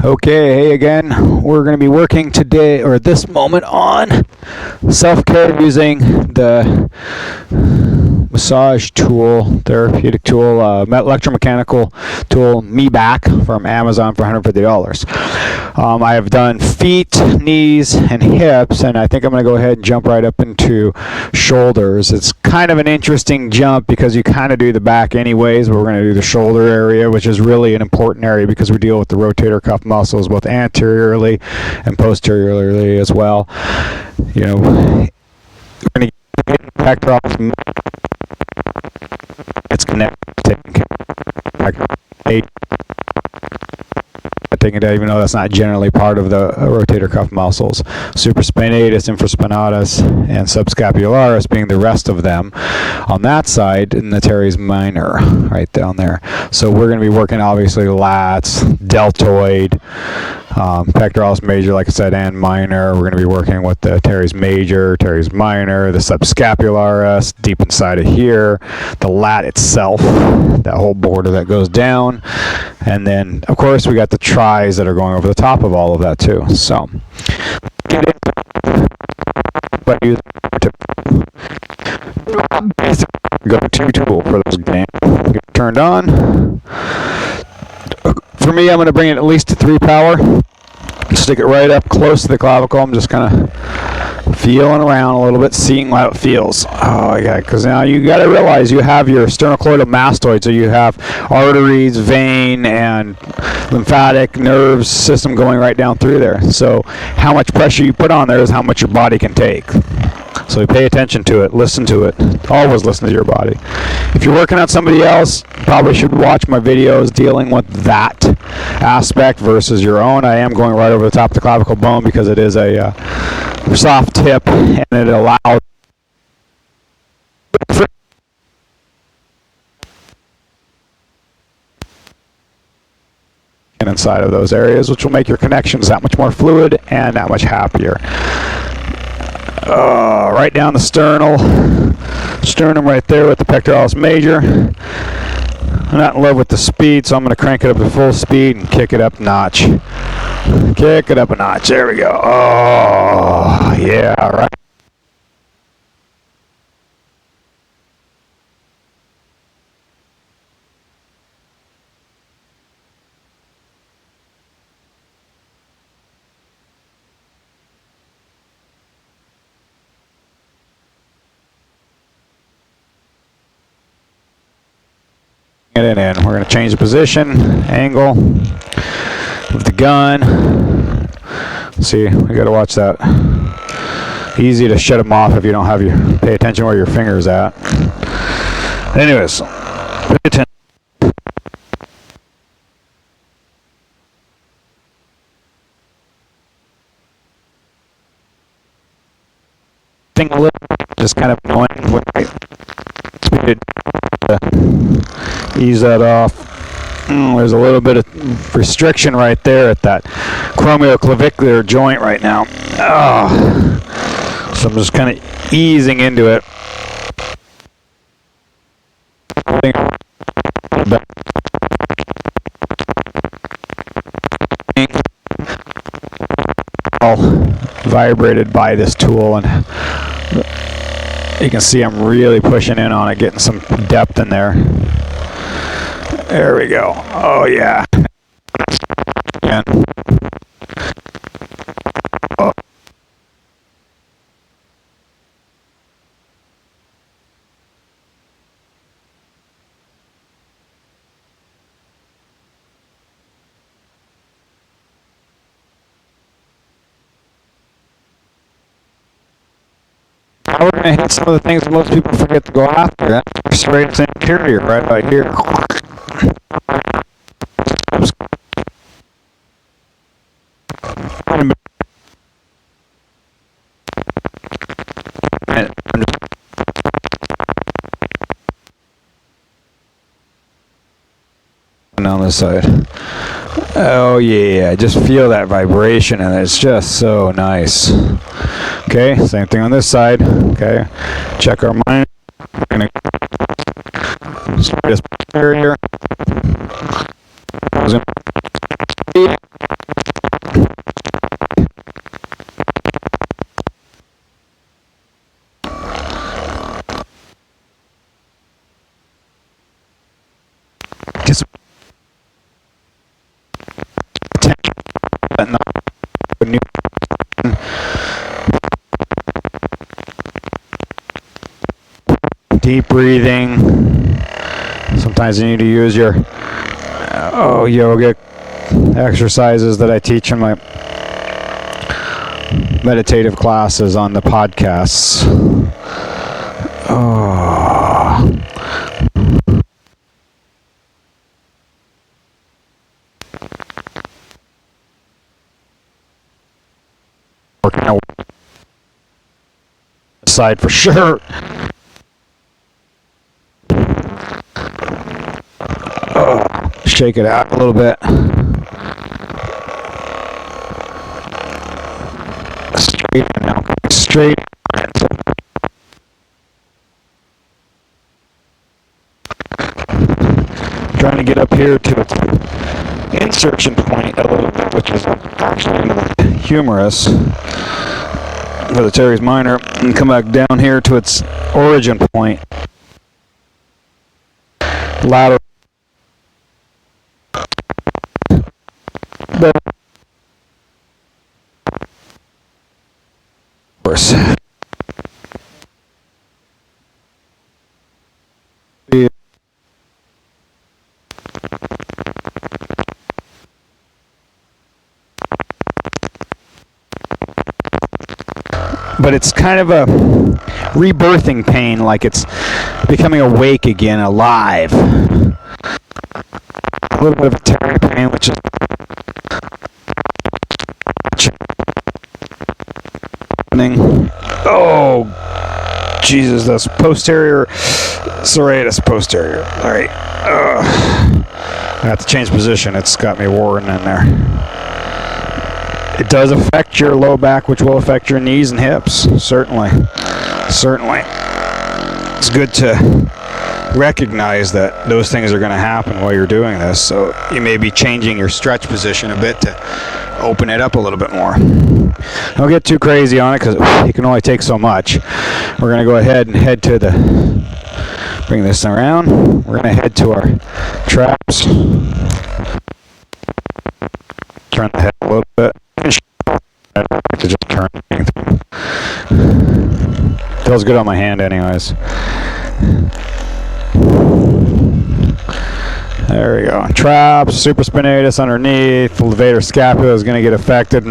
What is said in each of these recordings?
Okay, hey again. We're going to be working today, or this moment, on self-care using the massage tool, therapeutic tool, electromechanical tool, Me Back, from Amazon for $150. I have done feet, knees, and hips, and I think I'm going to go ahead and jump right up into shoulders. It's kind of an interesting jump because you kind of do the back anyways, but we're going to do the shoulder area, which is really an important area because we deal with the rotator cuff muscles both anteriorly and posteriorly as well. You know, we're going to get back to it's connected. Taking it, even though that's not generally part of the rotator cuff muscles. Supraspinatus, infraspinatus, and subscapularis being the rest of them on that side, and the teres minor right down there. So we're going to be working obviously lats, deltoid, pectoralis major, like I said, and minor. We're going to be working with the teres major, teres minor, the subscapularis deep inside of here, the lat itself, that whole border that goes down, and then of course we got the tris that are going over the top of all of that too. So go-to tool for those games. Get turned on. For me, I'm going to bring it at least to 3 power. Stick it right up close to the clavicle. I'm just kind of feeling around a little bit, seeing how it feels. Oh, yeah, because now you got to realize you have your sternocleidomastoid mastoid, so you have arteries, vein, and lymphatic nerves system going right down through there. So how much pressure you put on there is how much your body can take. So pay attention to it, listen to it. Always listen to your body. If you're working on somebody else, you probably should watch my videos dealing with that aspect versus your own. I am going right over the top of the clavicle bone because it is a soft tip and it allows inside of those areas, which will make your connections that much more fluid and that much happier. Right down the sternum right there with the pectoralis major. I'm not in love with the speed, so I'm going to crank it up to full speed and kick it up a notch. Kick it up a notch. There we go. Oh, yeah, right. It in. We're going to change the position, angle of the gun. See, we got to watch that. Easy to shut them off if you don't have your pay attention where your finger's at. Anyways, pay attention. A little, just kind of annoying. Ease that off. There's a little bit of restriction right there at that acromioclavicular joint right now. So I'm just kind of easing into it. All vibrated by this tool, and you can see I'm really pushing in on it, getting some depth in there. There we go. Oh, yeah. Again. Oh. Now we're going to hit some of the things that most people forget to go after. That's serratus anterior, right here. On this side. Oh yeah, just feel that vibration, and it's just so nice. Okay, same thing on this side. Okay, check our mind. We're gonna start this area. deep breathing. Sometimes you need to use your yoga exercises that I teach in my meditative classes on the podcasts. Working out side for sure. Shake it out a little bit. Straight now. Straight. Trying to get up here to its insertion point a little bit, which is actually the humerus for the teres minor, and come back down here to its origin point. Lateral. But it's kind of a rebirthing pain, like it's becoming awake again, alive. A little bit of a tearing pain, which is happening. Oh, Jesus, that's posterior serratus posterior. All right. I have to change position. It's got me warring in there. It does affect your low back, which will affect your knees and hips. Certainly. It's good to recognize that those things are going to happen while you're doing this. So you may be changing your stretch position a bit to open it up a little bit more. Don't get too crazy on it because you can only take so much. We're going to go ahead and head to bring this around. We're going to head to our traps. Turn the head a little bit. I like to just turn anything. Feels good on my hand anyways. There we go. Traps, supraspinatus underneath, levator scapula is going to get affected.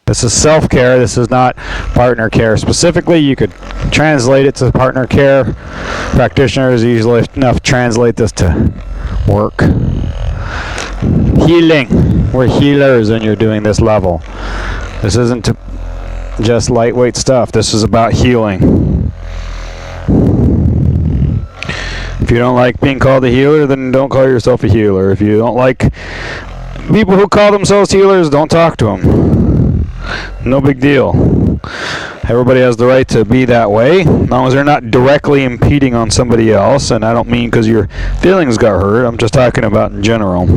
This is self-care. This is not partner care. Specifically, you could translate it to partner care. Practitioners usually enough translate this to work. Healing. We're healers and you're doing this level. This isn't just lightweight stuff. This is about healing. If you don't like being called a healer, then don't call yourself a healer. If you don't like people who call themselves healers, don't talk to them. No big deal. Everybody has the right to be that way, as long as they're not directly impeding on somebody else. And I don't mean because your feelings got hurt. I'm just talking about in general.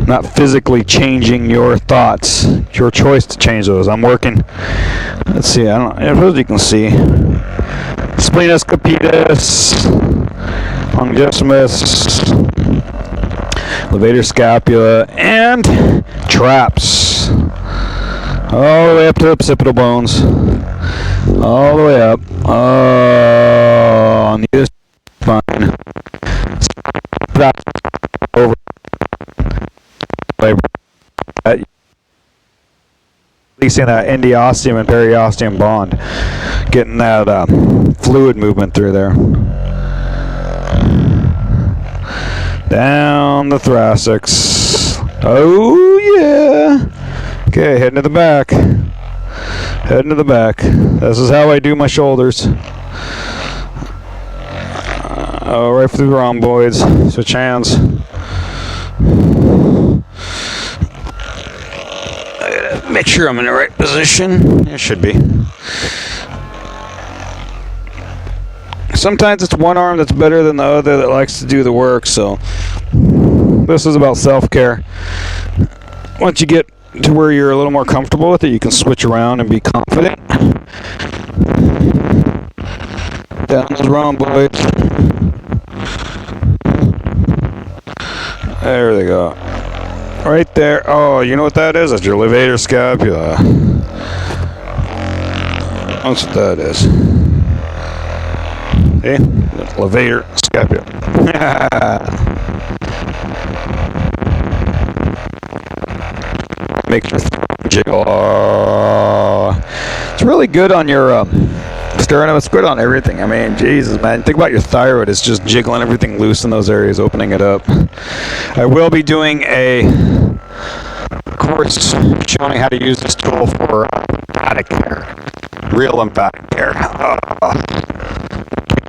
Not physically changing your thoughts. It's your choice to change those. I'm working. Let's see. I suppose you can see. Splenus capitis, longissimus, levator scapula, and traps. All the way up to the occipital bones. All the way up. On the other spine. Over. Releasing that endiosteum and periosteum bond. Getting that fluid movement through there. Down the thoracics. Oh, yeah. Okay, heading to the back. Heading to the back. This is how I do my shoulders. Right through the rhomboids. Switch hands. I gotta make sure I'm in the right position. It should be. Sometimes it's one arm that's better than the other that likes to do the work, so this is about self-care. Once you get to where you're a little more comfortable with it, you can switch around and be confident. Down those rhomboids. There they go. Right there. Oh, you know what that is? That's your levator scapula. That's what that is. See? Levator scapula. Makes your throat jiggle. It's really good on your sternum. It's good on everything. I mean, Jesus, man. Think about your thyroid. It's just jiggling everything loose in those areas, opening it up. I will be doing a course showing how to use this tool for lymphatic care. Real lymphatic care.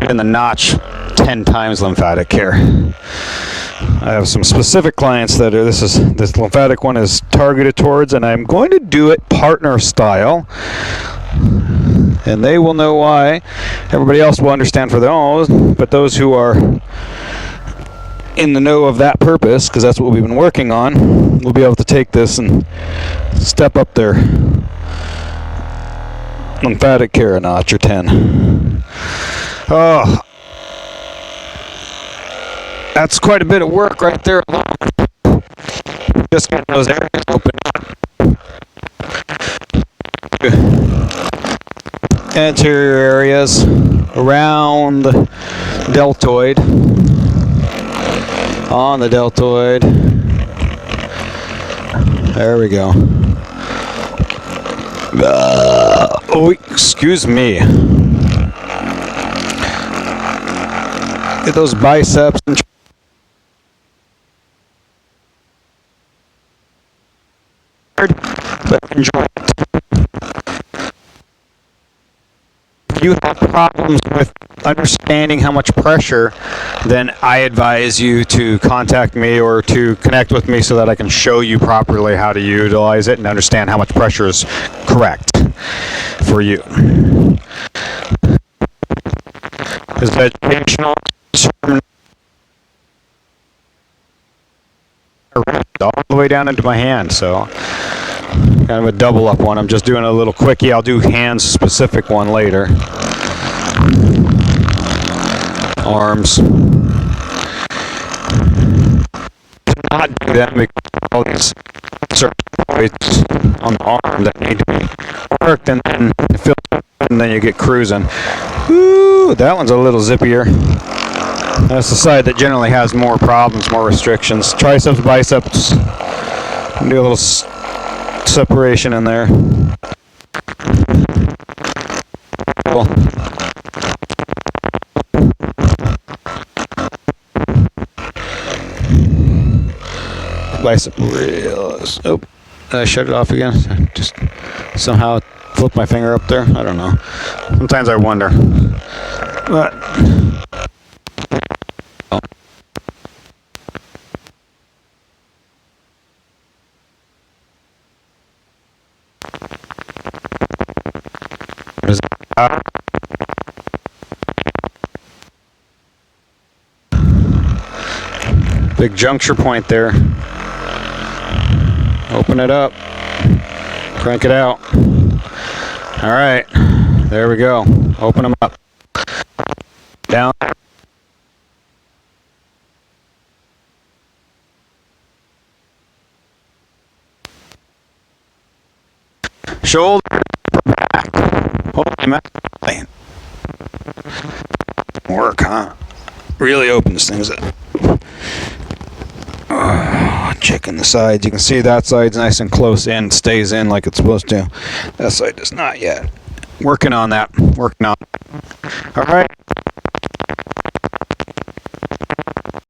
In the notch 10 times lymphatic care. I have some specific clients that are, this lymphatic one is targeted towards, and I'm going to do it partner style. And they will know why. Everybody else will understand for their own, but those who are in the know of that purpose, because that's what we've been working on, will be able to take this and step up their lymphatic care a notch or 10. Oh, that's quite a bit of work right there alone. Just getting those areas open. Anterior areas around the deltoid, on the deltoid. There we go. Oh, excuse me. Get those biceps and but enjoy it. If you have problems with understanding how much pressure, then I advise you to contact me or to connect with me so that I can show you properly how to utilize it and understand how much pressure is correct for you. Is educational all the way down into my hand, so kind of a double up one. I'm just doing a little quickie. I'll do hands specific one later. Arms. Not do that because all these certain points on the arm that need to be worked, and then you get cruising. Ooh, that one's a little zippier. That's the side that generally has more problems, more restrictions. Triceps, biceps. Do a little separation in there. Cool. Bicep real. Oh, did I shut it off again? Just somehow flip my finger up there. I don't know. Sometimes I wonder. But big juncture point there. Open it up. Crank it out. All right. There we go. Open them up. Down. Shoulder, back. Holy man. Work, huh? Really opens things up. Checking the sides. You can see that side's nice and close in, stays in like it's supposed to. That side does not yet. Working on that. Working on it. All right.